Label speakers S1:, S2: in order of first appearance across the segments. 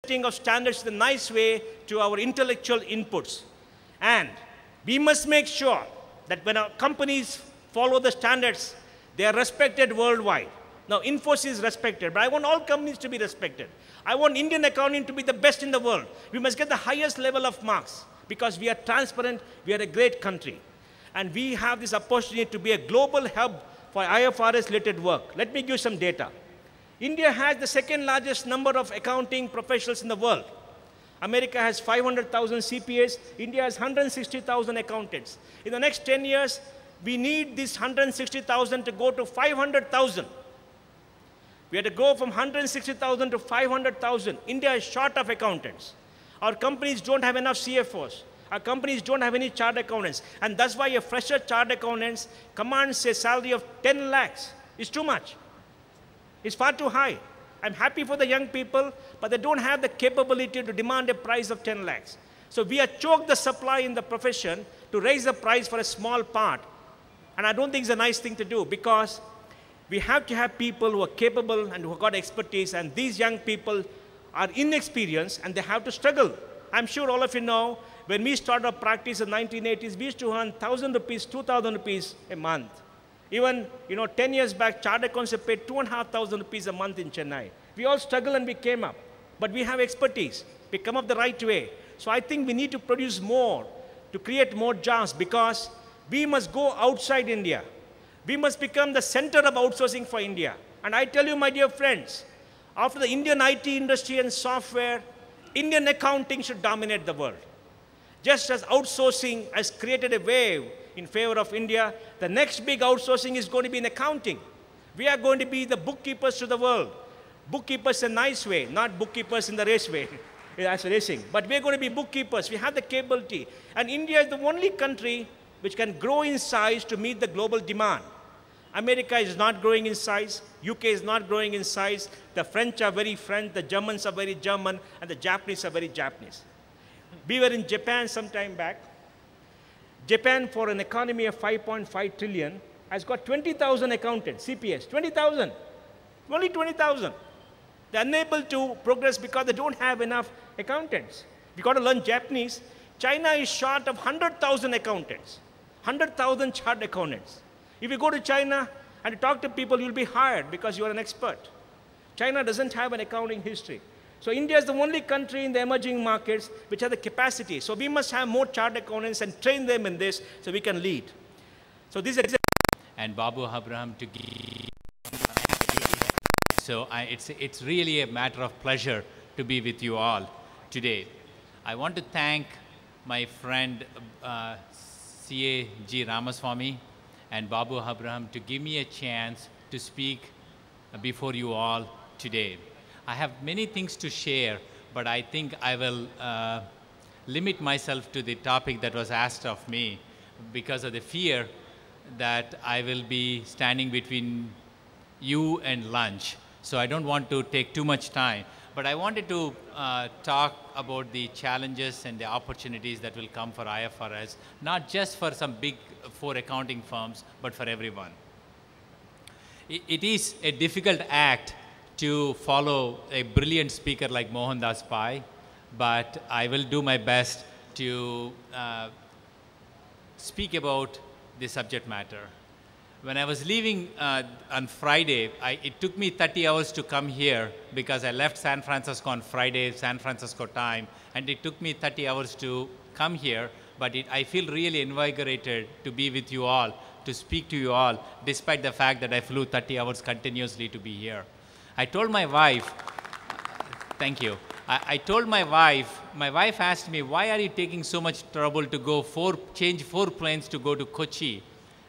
S1: setting of standards in a nice way to our intellectual inputs. And we must make sure that when our companies follow the standards, they are respected worldwide. Now, Infosys is respected, but I want all companies to be respected. I want Indian accounting to be the best in the world. We must get the highest level of marks because we are transparent, we are a great country. And we have this opportunity to be a global hub for IFRS-related work. Let me give you some data. India has the second largest number of accounting professionals in the world. America has 500,000 CPAs. India has 160,000 accountants. In the next 10 years, we need this 160,000 to go to 500,000. We have to go from 160,000 to 500,000. India is short of accountants. Our companies don't have enough CFOs. Our companies don't have any chartered accountants. And that's why a fresher chartered accountant commands a salary of 10 lakhs. It's too much. It's far too high. I'm happy for the young people, but they don't have the capability to demand a price of 10 lakhs. So we have choked the supply in the profession to raise the price for a small part. And I don't think it's a nice thing to do because we have to have people who are capable and who have got expertise, and these young people are inexperienced and they have to struggle. I'm sure all of you know, when we started our practice in the 1980s, we used to earn 1,000 rupees, 2,000 rupees a month. Even 10 years back, chartered accountants paid 2,500 rupees a month in Chennai. We all struggled and we came up. But we have expertise. We come up the right way. So I think we need to produce more, to create more jobs, because we must go outside India. We must become the center of outsourcing for India. And I tell you, my dear friends, after the Indian IT industry and software, Indian accounting should dominate the world. Just as outsourcing has created a wave in favor of India, the next big outsourcing is going to be in accounting. We are going to be the bookkeepers to the world. Bookkeepers in a nice way, not bookkeepers in the race way, as racing. But we're going to be bookkeepers. We have the capability. And India is the only country which can grow in size to meet the global demand. America is not growing in size. UK is not growing in size. The French are very French. The Germans are very German. And the Japanese are very Japanese. We were in Japan some time back. Japan, for an economy of 5.5 trillion, has got 20,000 accountants, CPAs, 20,000. Only 20,000. They're unable to progress because they don't have enough accountants. We've got to learn Japanese. China is short of 100,000 accountants, 100,000 chartered accountants. If you go to China and talk to people, you'll be hired because you're an expert. China doesn't have an accounting history. So India is the only country in the emerging markets which has the capacity. So we must have more chartered accountants and train them in this so we can lead. So this is
S2: and Babu Abraham to give. So it's really a matter of pleasure to be with you all today. I want to thank my friend C.A.G. Ramaswamy and Babu Abraham to give me a chance to speak before you all today. I have many things to share, but I think I will limit myself to the topic that was asked of me because of the fear that I will be standing between you and lunch. So I don't want to take too much time, but I wanted to talk about the challenges and the opportunities that will come for IFRS, not just for some big four accounting firms, but for everyone. It is a difficult act to follow a brilliant speaker like Mohandas Pai, but I will do my best to speak about the subject matter. When I was leaving on Friday, it took me 30 hours to come here because I left San Francisco on Friday, San Francisco time, and it took me 30 hours to come here, but I feel really invigorated to be with you all, to speak to you all, despite the fact that I flew 30 hours continuously to be here. I told my wife, thank you. I told my wife asked me, why are you taking so much trouble to change 4 planes to go to Kochi?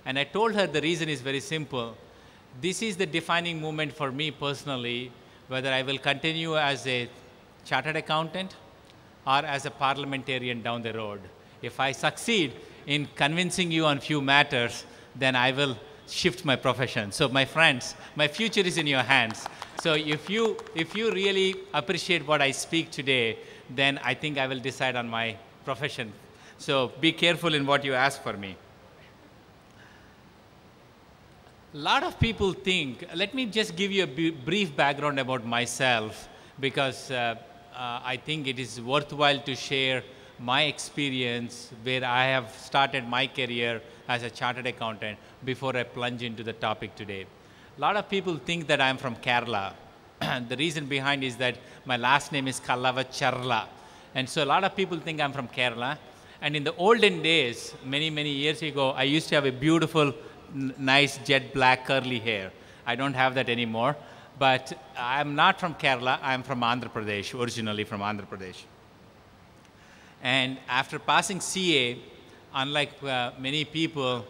S2: And I told her the reason is very simple. This is the defining moment for me personally, whether I will continue as a chartered accountant or as a parliamentarian down the road. If I succeed in convincing you on few matters, then I will shift my profession. So my friends, my future is in your hands. So if you really appreciate what I speak today, then I think I will decide on my profession. So be careful in what you ask for me. A lot of people think, let me just give you a brief background about myself, because I think it is worthwhile to share my experience where I have started my career as a chartered accountant before I plunge into the topic today. A lot of people think that I'm from Kerala. The reason behind is that my last name is Kallavacharla. And so a lot of people think I'm from Kerala. And in the olden days, many, many years ago, I used to have a beautiful, nice jet black curly hair. I don't have that anymore. But I'm not from Kerala. I'm from Andhra Pradesh, originally from Andhra Pradesh. And after passing CA, unlike many people,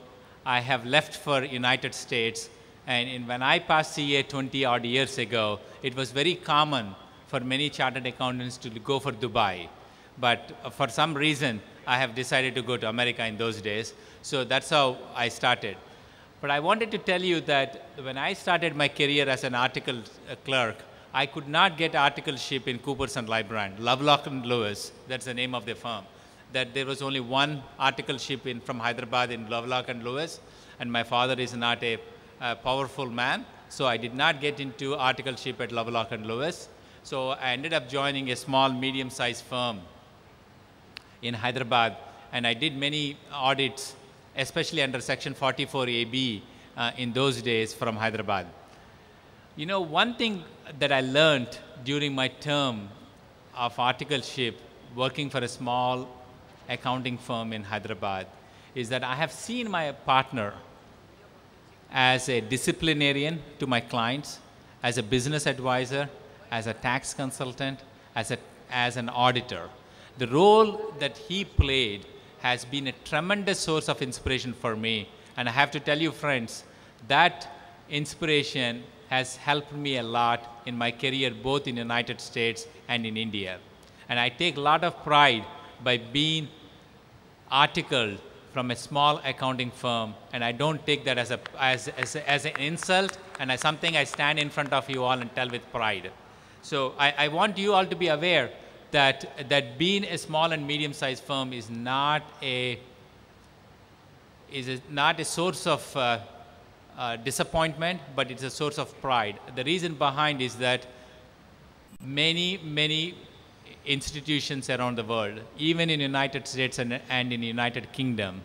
S2: I have left for United States. And when I passed CA 20 odd years ago, it was very common for many chartered accountants to go for Dubai. But for some reason, I have decided to go to America in those days. So that's how I started. But I wanted to tell you that when I started my career as an article clerk, I could not get articleship in Coopers & Lybrand, Lovelock & Lewis, that's the name of the firm. That there was only one articleship from Hyderabad in Lovelock & Lewis, and my father is not a powerful man, so I did not get into articleship at Lovelock & Lewis. So I ended up joining a small, medium-sized firm in Hyderabad, and I did many audits, especially under Section 44AB in those days from Hyderabad. You know, one thing that I learned during my term of articleship, working for a small accounting firm in Hyderabad, is that I have seen my partner as a disciplinarian to my clients, as a business advisor, as a tax consultant, as an auditor. The role that he played has been a tremendous source of inspiration for me. And I have to tell you, friends, that inspiration has helped me a lot in my career, both in the United States and in India. And I take a lot of pride by being articled from a small accounting firm, and I don't take that as an insult, and as something I stand in front of you all and tell with pride. So I want you all to be aware that being a small and medium-sized firm is not a source of disappointment, but it's a source of pride. The reason behind is that many institutions around the world, even in the United States and in the United Kingdom,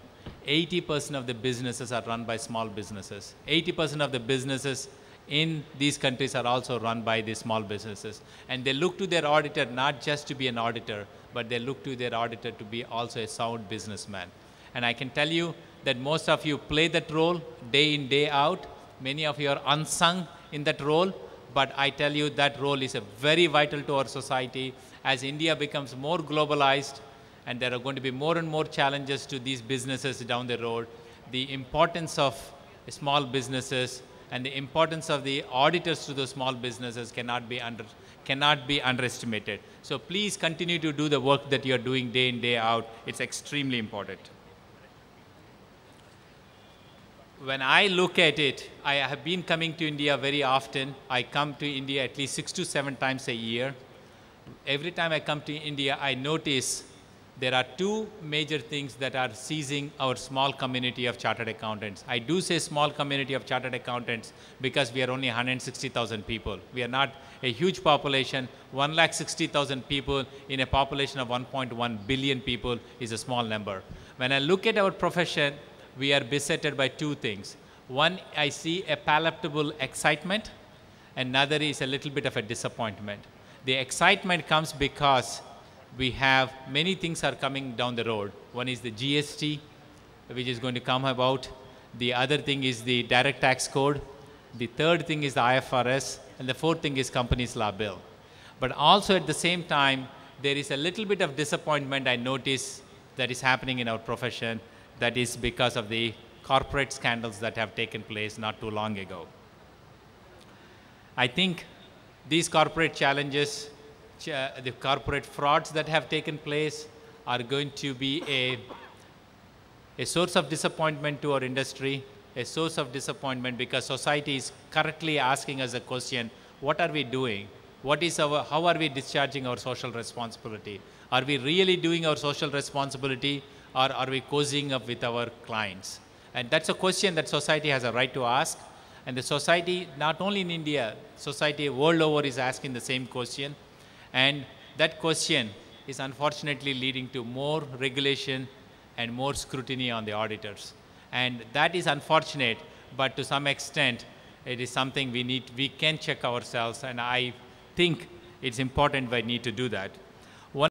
S2: 80% of the businesses are run by small businesses. 80% of the businesses in these countries are also run by these small businesses. And they look to their auditor not just to be an auditor, but they look to their auditor to be also a sound businessman. And I can tell you that most of you play that role day in, day out. Many of you are unsung in that role, but I tell you that role is very vital to our society. As India becomes more globalized and there are going to be more and more challenges to these businesses down the road, the importance of small businesses and the importance of the auditors to those small businesses cannot be underestimated. So please continue to do the work that you are doing day in, day out. It's extremely important. When I look at it, I have been coming to India very often. I come to India at least 6 to 7 times a year. Every time I come to India, I notice there are two major things that are seizing our small community of chartered accountants. I do say small community of chartered accountants because we are only 160,000 people. We are not a huge population. 160,000 people in a population of 1.1 billion people is a small number. When I look at our profession, we are besetted by two things. One, I see a palatable excitement. Another is a little bit of a disappointment. The excitement comes because we have many things are coming down the road. One is the GST, which is going to come about. The other thing is the direct tax code. The third thing is the IFRS. And the fourth thing is companies law bill. But also at the same time, there is a little bit of disappointment I notice that is happening in our profession. That is because of the corporate scandals that have taken place not too long ago. I think these corporate challenges, the corporate frauds that have taken place are going to be a source of disappointment to our industry, a source of disappointment because society is currently asking us a question, what are we doing? How are we discharging our social responsibility? Are we really doing our social responsibility, or are we cozying up with our clients? And that's a question that society has a right to ask. And the society, not only in India, society world over is asking the same question. And that question is unfortunately leading to more regulation and more scrutiny on the auditors. And that is unfortunate, but to some extent, it is something we can check ourselves, and I think it's important we need to do that.